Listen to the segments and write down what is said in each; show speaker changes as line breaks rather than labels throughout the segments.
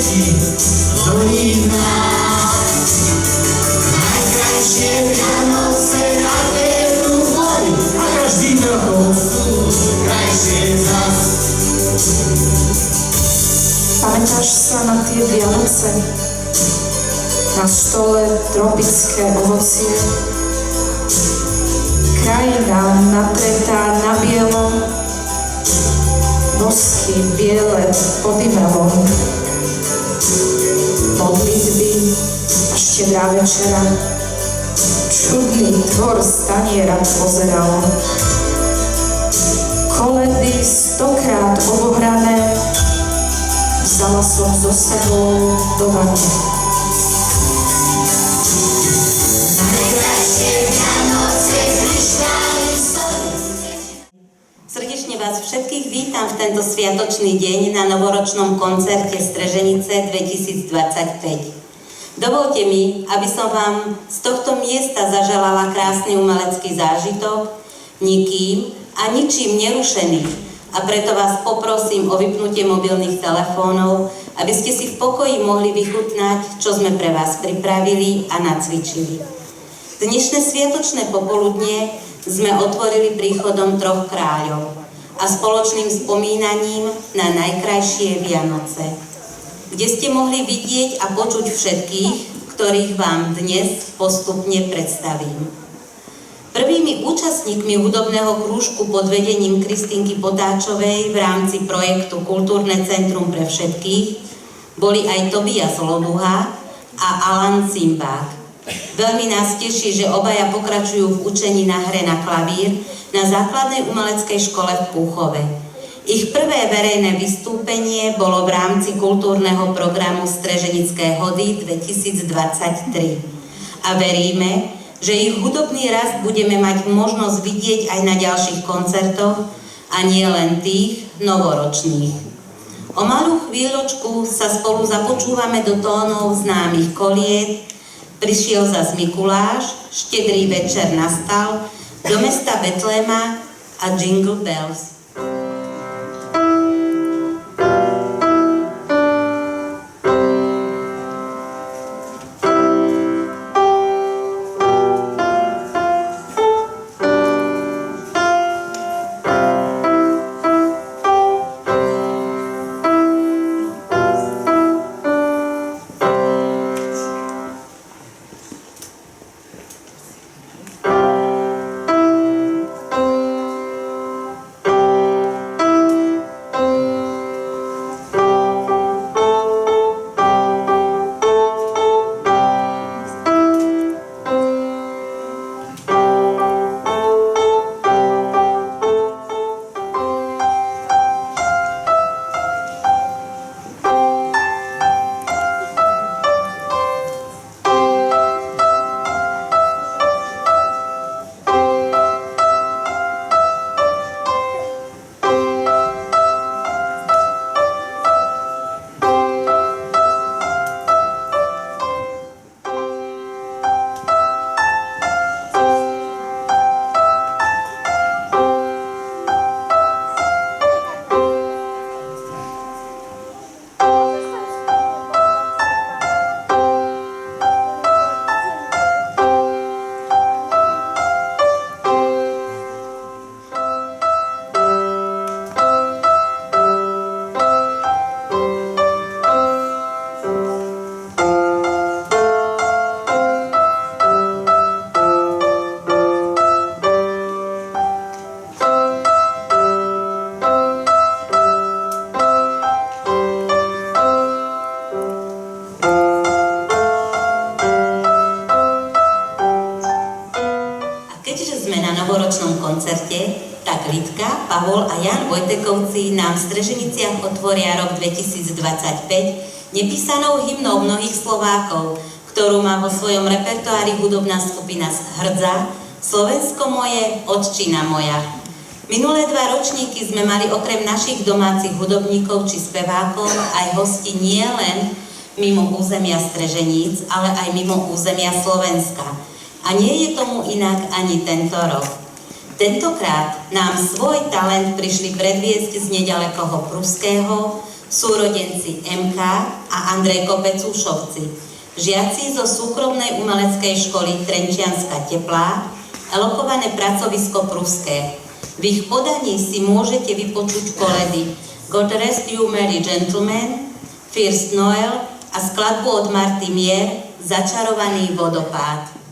deti zvoní nás. Najkrajšie Vianoce na pevnú voli a každým rokom sú krajšie zas.
Pamätáš sa na tie Vianoce? Na stole tropické ovocie, krajina natretá na bielo, nosky biele pod imelom, modlitby a štedrá večera, čudný tvor staniera pozeral, koledy 100-krát obohrané, vzala som so sebou do vane.
Srdečne vás všetkých vítam v tento sviatočný deň na novoročnom koncerte Streženice 2025. Dovolte mi, aby som vám z tohto miesta zaželala krásny umelecký zážitok, nikým a ničím nerušený. A preto vás poprosím o vypnutie mobilných telefónov, aby ste si v pokoji mohli vychutnať, čo sme pre vás pripravili a nacvičili. Dnešné sviatočné popoludnie sme otvorili príchodom troch kráľov a spoločným spomínaním na najkrajšie Vianoce, kde ste mohli vidieť a počuť všetkých, ktorých vám dnes postupne predstavím. Prvými účastníkmi hudobného krúžku pod vedením Kristínky Potáčovej v rámci projektu Kultúrne centrum pre všetkých boli aj Tobias Loduha a Alan Cimbák. Veľmi nás teší, že obaja pokračujú v učení na hre na klavír na základnej umeleckej škole v Púchove. Ich prvé verejné vystúpenie bolo v rámci kultúrneho programu Streženické hody 2023. A veríme, že ich hudobný rast budeme mať možnosť vidieť aj na ďalších koncertoch a nie len tých novoročných. O malú chvíľočku sa spolu započúvame do tónov známych kolied Prišiel zas Mikuláš, Štedrý večer nastal, Do mesta Betléma a Jingle Bells. koncerte, tak Lidka, Pavol a Jan Vojtekovci nám v Streženiciach otvoria rok 2025 nepísanou hymnou mnohých Slovákov, ktorú má vo svojom repertoári hudobná skupina Hrdza, Slovensko moje, Otčina moja. Minulé 2 ročníky sme mali okrem našich domácich hudobníkov či spevákov aj hosti nie len mimo územia Streženíc, ale aj mimo územia Slovenska. A nie je tomu inak ani tento rok. Tentokrát nám svoj talent prišli predviesť z nedalekoho Pruského, súrodenci MK a Andrej Kopecúšovci, žiaci zo súkromnej umeleckej školy Trenčianska Teplá, alokované pracovisko Pruské. V ich podaní si môžete vypočuť koledy God Rest You Merry Gentlemen, First Noel a skladbu od Marty Mier Začarovaný vodopád.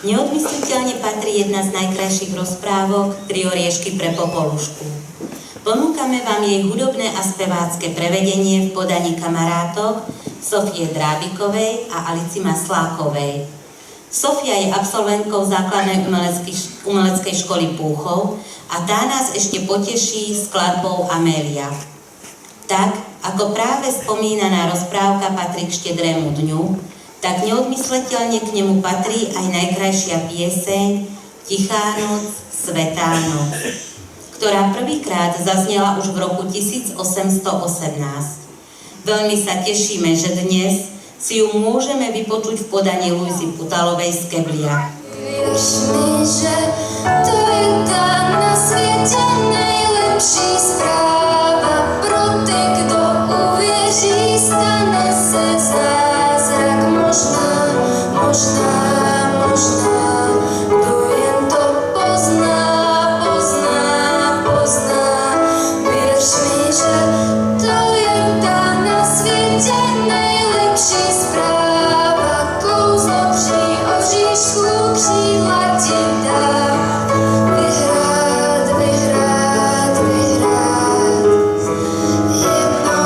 Neodmysliteľne patrí jedna z najkrajších rozprávok Tri oriešky pre Popolušku. Ponúkame vám jej hudobné a spevácké prevedenie v podaní kamarátok Sofie Drábikovej a Alici Maslákovej. Sofia je absolventkou základnej umeleckej školy Púchov a tá nás ešte poteší skladbou Amélia. Tak, ako práve spomínaná rozprávka patrí k štedrému dňu, tak neodmysliteľne k nemu patrí aj najkrajšia pieseň Tichá noc, svätá noc, ktorá prvýkrát zaznela už v roku 1818. Veľmi sa tešíme, že dnes si ju môžeme vypočuť v podaní Luizy Putalovej z Keblia.
Wierz mi, že to je tá na svete najlepší správa. Pro ty, kto uwierzy, stane se zázrak. Možná, kto jen to pozná. Wierz mi, že to je tá na svete najlepší správa. Kouzlo při oříšku křídla ti dá. Vyhrát. Jednou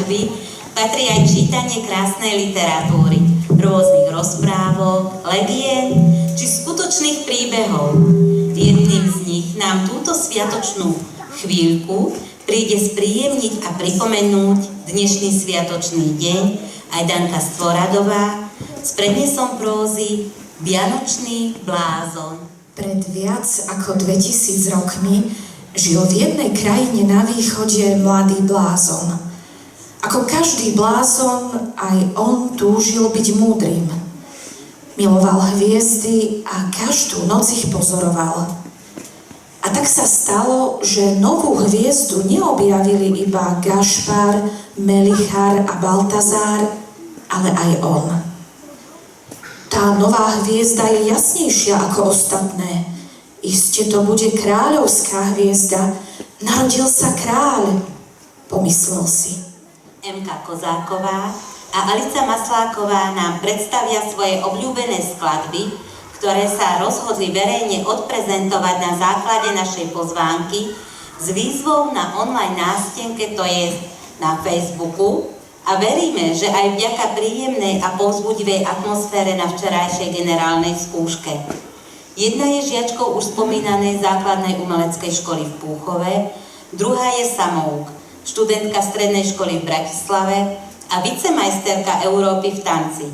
skladby patrí aj čítanie krásnej literatúry, rôznych rozprávok, legien či skutočných príbehov. Jedným z nich nám túto sviatočnú chvíľku príde spríjemniť a pripomenúť dnešný sviatočný deň aj Danka Stvoradová s prednesom prózy Vianočný blázon.
Pred viac ako 2000 rokmi žil v jednej krajine na východe mladý blázon. Ako každý blázon, aj on túžil byť múdrym. Miloval hviezdy a každú noc ich pozoroval. A tak sa stalo, že novú hviezdu neobjavili iba Gašpar, Melichar a Baltazár, ale aj on. Tá nová hviezda je jasnejšia ako ostatné. Iste to bude kráľovská hviezda. Narodil sa kráľ, pomyslel si.
Emka Kozáková a Alica Masláková nám predstavia svoje obľúbené skladby, ktoré sa rozhodli verejne odprezentovať na základe našej pozvánky s výzvou na online nástenke, to je na Facebooku, a veríme, že aj vďaka príjemnej a povzbudivej atmosfére na včerajšej generálnej skúške. Jedna je žiačkou už spomínanej základnej umeleckej školy v Púchove, druhá je Samouk, študentka strednej školy v Bratislave a vicemajsterka Európy v tanci.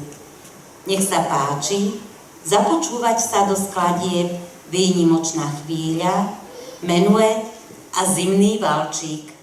Nech sa páči, započúvať sa do skladieb Výnimočná chvíľa, Menuet a Zimný valčík.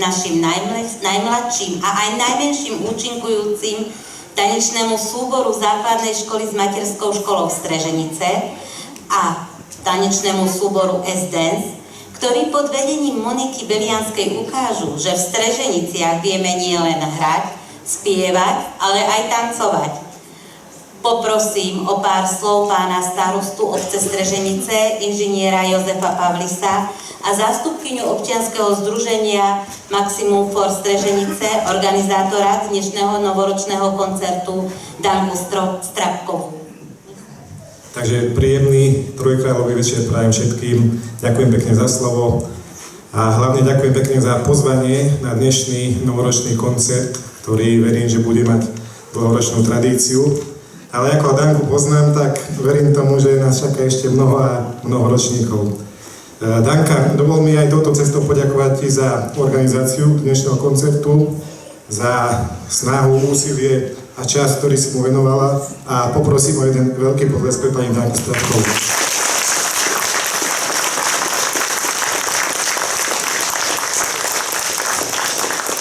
našim najmladším a aj najmenším účinkujúcim tanečnému súboru základnej školy s materskou školou Streženice a tanečnému súboru S-Dance, ktorí pod vedením Moniky Belianskej ukážu, že v Streženiciach vieme nielen hrať, spievať, ale aj tancovať. Poprosím o pár slov pána starostu obce Streženice, inžiniera Jozefa Pavlisa a zástupkyňu občianskeho združenia Maximum for Streženice, organizátora dnešného novoročného koncertu Danku Strapkovú.
Takže príjemný trojkráľový večer prajem všetkým. Ďakujem pekne za slovo a hlavne ďakujem pekne za pozvanie na dnešný novoročný koncert, ktorý verím, že bude mať dlhoročnú tradíciu. Ale ako Danku poznám, tak verím tomu, že nás čaká ešte mnoho a mnoho ročníkov. Danka, dovol mi aj touto cestou poďakovať ti za organizáciu dnešného koncertu, za snahu, úsilie a čas, ktorý si mu venovala a poprosím o jeden veľký potlesk pre pani Danku Strapkovú.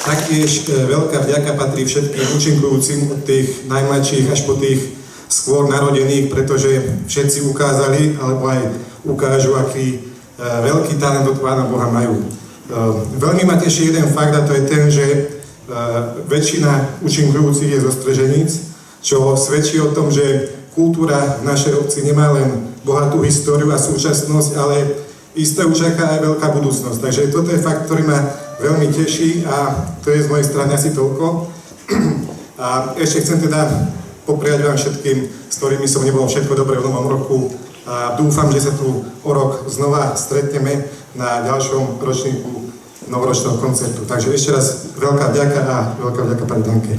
Taktiež veľká vďaka patrí všetkým účinkujúcim od tých najmladších až po tých skôr narodených, pretože všetci ukázali alebo aj ukážu, aký veľký talent od Pána Boha majú. Veľmi ma teší jeden fakt a to je ten, že väčšina účinkujúcich je zo Streženíc, čo svedčí o tom, že kultúra v našej obci nemá len bohatú históriu a súčasnosť, ale isté už čaká aj veľká budúcnosť. Takže toto je fakt, ktorý ma veľmi teší a to je z mojej strany asi toľko. A ešte chcem teda popriať vám všetkým, s ktorými som nebol všetko dobré v novom roku a dúfam, že sa tu o rok znova stretneme na ďalšom ročníku novoročného koncertu. Takže ešte raz veľká vďaka a veľká vďaka pani Danke.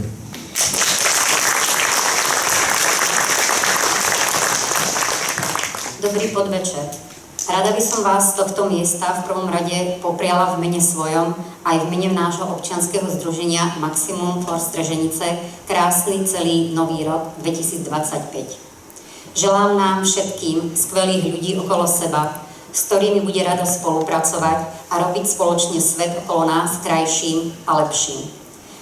Dobrý podvečer. Rada by som vás z tohto miesta v prvom rade popriala v mene svojom aj v mene nášho občianskeho združenia Maximum for Streženice krásny celý nový rok 2025. Želám nám všetkým skvelých ľudí okolo seba, s ktorými bude rado spolupracovať a robiť spoločne svet okolo nás krajším a lepším.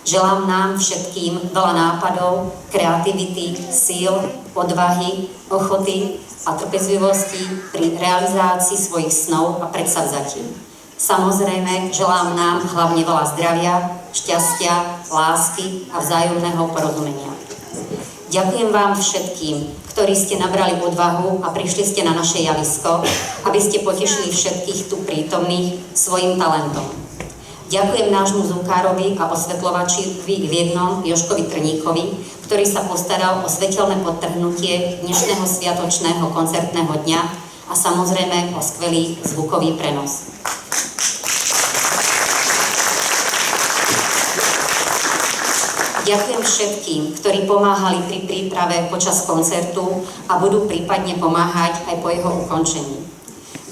Želám nám všetkým veľa nápadov, kreativity, síl, odvahy, ochoty a trpezlivosti pri realizácii svojich snov a predsavzatí. Samozrejme, želám nám hlavne veľa zdravia, šťastia, lásky a vzájomného porozumenia. Ďakujem vám všetkým, ktorí ste nabrali odvahu a prišli ste na naše javisko, aby ste potešili všetkých tu prítomných svojim talentom. Ďakujem nášmu zvukárovi a osvetľovačovi v jednom Jožkovi Trníkovi, ktorý sa postaral o svetelné podtrhnutie dnešného sviatočného koncertného dňa a samozrejme o skvelý zvukový prenos. Ďakujem všetkým, ktorí pomáhali pri príprave počas koncertu a budú prípadne pomáhať aj po jeho ukončení.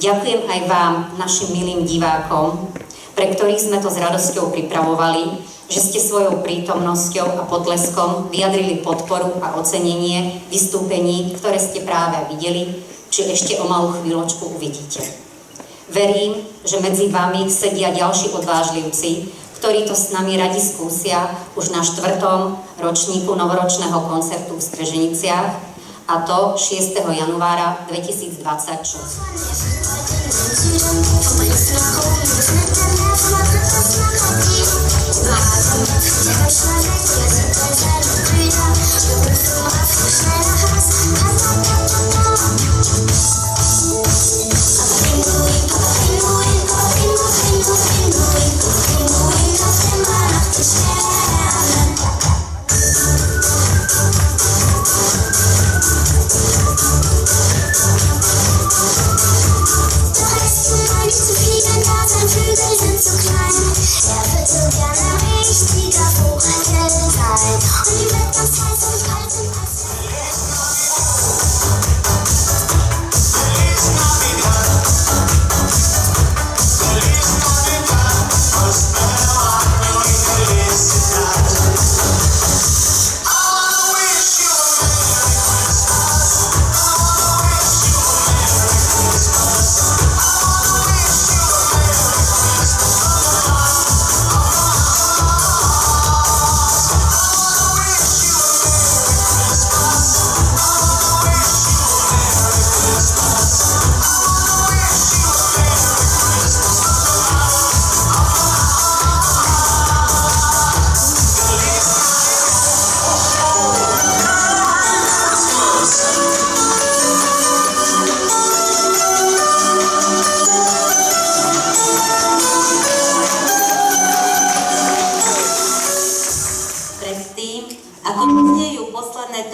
Ďakujem aj vám, našim milým divákom, pre ktorých sme to s radosťou pripravovali, že ste svojou prítomnosťou a potleskom vyjadrili podporu a ocenenie vystúpení, ktoré ste práve videli, či ešte o malú chvíľočku uvidíte. Verím, že medzi vami sedia ďalší odvážlivci, ktorí to s nami radi skúsia už na 4. ročníku novoročného koncertu v Streženiciach, a to 6. januára 2026.
Flügel sind zu klein, er wird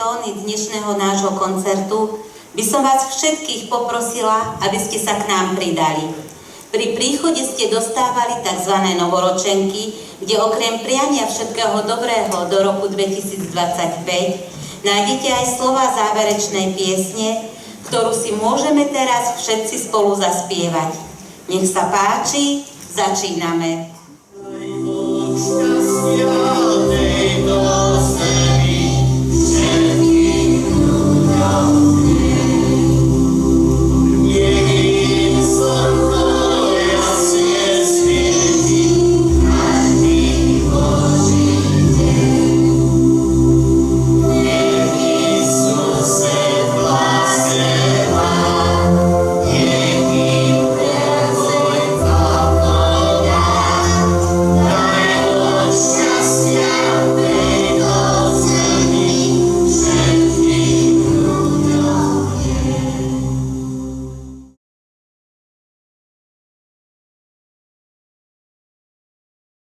tóny dnešného nášho koncertu by som vás všetkých poprosila, aby ste sa k nám pridali. Pri príchode ste dostávali tzv. Novoročenky, kde okrem priania všetkého dobrého do roku 2025 nájdete aj slova záverečnej piesne, ktorú si môžeme teraz všetci spolu zaspievať. Nech sa páči, začíname.